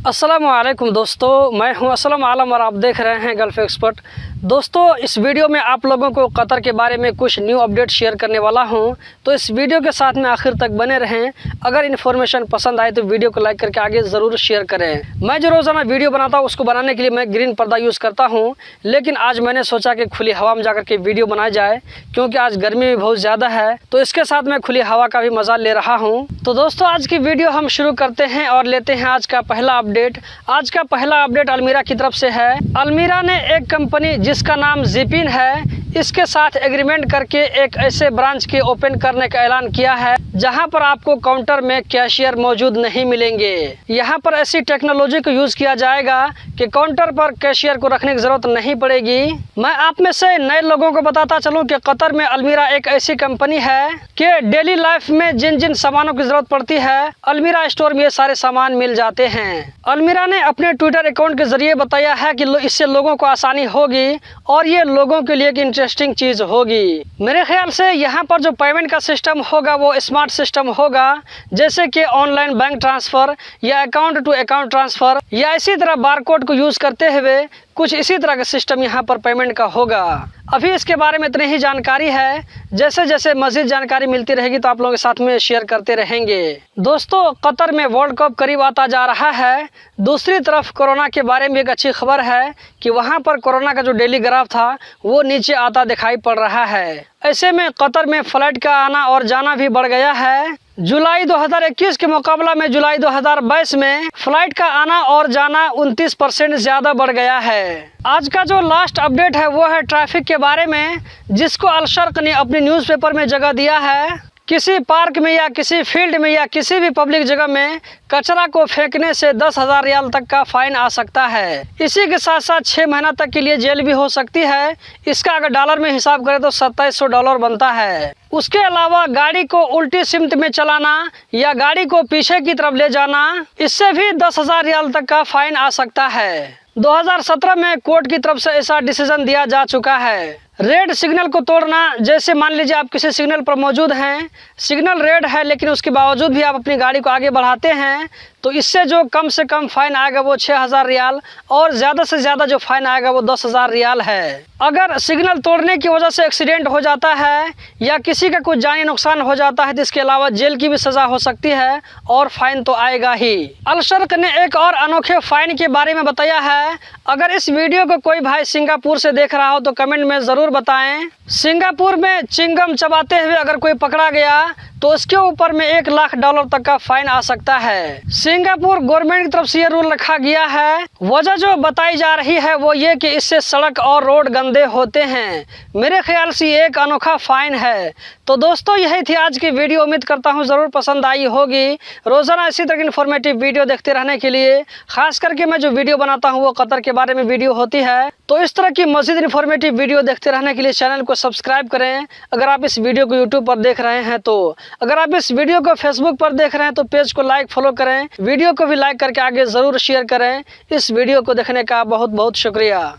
अस्सलामुअलैकुम दोस्तों, मैं हूं असलम आलम और आप देख रहे हैं गल्फ एक्सपर्ट। दोस्तों, इस वीडियो में आप लोगों को कतर के बारे में कुछ न्यू अपडेट शेयर करने वाला हूं, तो इस वीडियो के साथ में आखिर तक बने रहें। अगर इन्फॉर्मेशन पसंद आए तो वीडियो को लाइक करके आगे ज़रूर शेयर करें। मैं जो रोज़ाना वीडियो बनाता हूं उसको बनाने के लिए मैं ग्रीन पर्दा यूज़ करता हूँ, लेकिन आज मैंने सोचा कि खुली हवा में जाकर के वीडियो बनाई जाए, क्योंकि आज गर्मी भी बहुत ज़्यादा है, तो इसके साथ मैं खुली हवा का भी मज़ा ले रहा हूँ। तो दोस्तों, आज की वीडियो हम शुरू करते हैं और लेते हैं आज का पहला अपडेट। आज का पहला अपडेट अलमीरा की तरफ से है। अलमीरा ने एक कंपनी जिसका नाम जिपिन है, इसके साथ एग्रीमेंट करके एक ऐसे ब्रांच के ओपन करने का ऐलान किया है जहां पर आपको काउंटर में कैशियर मौजूद नहीं मिलेंगे। यहां पर ऐसी टेक्नोलॉजी को यूज किया जाएगा कि काउंटर पर कैशियर को रखने की जरूरत नहीं पड़ेगी। मैं आप में से नए लोगों को बताता चलूं कि कतर में अलमीरा एक ऐसी कंपनी है कि डेली लाइफ में जिन जिन सामानों की जरूरत पड़ती है, अलमीरा स्टोर में ये सारे सामान मिल जाते हैं। अलमीरा ने अपने ट्विटर अकाउंट के जरिए बताया है कि इससे लोगों को आसानी होगी और ये लोगों के लिए एक इंटरेस्टिंग चीज होगी। मेरे ख्याल से यहाँ पर जो पेमेंट का सिस्टम होगा वो स्मार्ट सिस्टम होगा, जैसे कि ऑनलाइन बैंक ट्रांसफर या अकाउंट टू अकाउंट ट्रांसफर या इसी तरह बारकोड को यूज करते हुए कुछ इसी तरह का सिस्टम यहाँ पर पेमेंट का होगा। अभी इसके बारे में इतनी ही जानकारी है, जैसे जैसे मज़ीद जानकारी मिलती रहेगी तो आप लोगों के साथ में शेयर करते रहेंगे। दोस्तों, कतर में वर्ल्ड कप करीब आता जा रहा है। दूसरी तरफ कोरोना के बारे में एक अच्छी खबर है कि वहाँ पर कोरोना का जो डेली ग्राफ था वो नीचे आता दिखाई पड़ रहा है। ऐसे में कतर में फ्लाइट का आना और जाना भी बढ़ गया है। जुलाई 2021 के मुकाबला में जुलाई 2022 में फ्लाइट का आना और जाना 29% ज़्यादा बढ़ गया है। आज का जो लास्ट अपडेट है वो है ट्रैफिक के बारे में, जिसको अल शर्क ने अपने न्यूज़पेपर में जगह दिया है। किसी पार्क में या किसी फील्ड में या किसी भी पब्लिक जगह में कचरा को फेंकने से 10,000 रियाल तक का फाइन आ सकता है। इसी के साथ साथ 6 महीना तक के लिए जेल भी हो सकती है। इसका अगर डॉलर में हिसाब करें तो $2700 बनता है। उसके अलावा गाड़ी को उल्टी सिमत में चलाना या गाड़ी को पीछे की तरफ ले जाना, इससे भी 10,000 रियाल तक का फाइन आ सकता है। 2017 में कोर्ट की तरफ से ऐसा डिसीजन दिया जा चुका है। रेड सिग्नल को तोड़ना, जैसे मान लीजिए आप किसी सिग्नल पर मौजूद हैं, सिग्नल रेड है लेकिन उसके बावजूद भी आप अपनी गाड़ी को आगे बढ़ाते हैं, तो इससे जो कम से कम फाइन आएगा वो 6,000 रियाल और ज़्यादा से ज़्यादा जो फाइन आएगा वो 10,000 रियाल है। अगर सिग्नल तोड़ने की वजह से एक्सीडेंट हो जाता है या किसी का कुछ जानी नुकसान हो जाता है तो इसके अलावा जेल की भी सज़ा हो सकती है और फाइन तो आएगा ही। अल शर्क ने एक और अनोखे फाइन के बारे में बताया है। अगर इस वीडियो को कोई भाई सिंगापुर से देख रहा हो तो कमेंट में ज़रूर बताएं। सिंगापुर में चिंगम चबाते हुए अगर कोई पकड़ा गया तो उसके ऊपर में $1,00,000 तक का फाइन आ सकता है। सिंगापुर गवर्नमेंट की तरफ से ये रूल रखा गया है। वजह जो बताई जा रही है वो ये कि इससे सड़क और रोड गंदे होते हैं। मेरे ख्याल से ये एक अनोखा फाइन है। तो दोस्तों, यही थी आज की वीडियो। उम्मीद करता हूँ ज़रूर पसंद आई होगी। रोज़ाना इसी तरह की इन्फॉर्मेटिव वीडियो देखते रहने के लिए, खास करके मैं जो वीडियो बनाता हूँ वो कतर के बारे में वीडियो होती है, तो इस तरह की मज़ीद इन्फॉर्मेटिव वीडियो देखते रहने के लिए चैनल को सब्सक्राइब करें। अगर आप इस वीडियो को यूट्यूब पर देख रहे हैं तो, अगर आप इस वीडियो को फेसबुक पर देख रहे हैं तो पेज को लाइक फॉलो करें। वीडियो को भी लाइक करके आगे ज़रूर शेयर करें। इस वीडियो को देखने का बहुत बहुत शुक्रिया।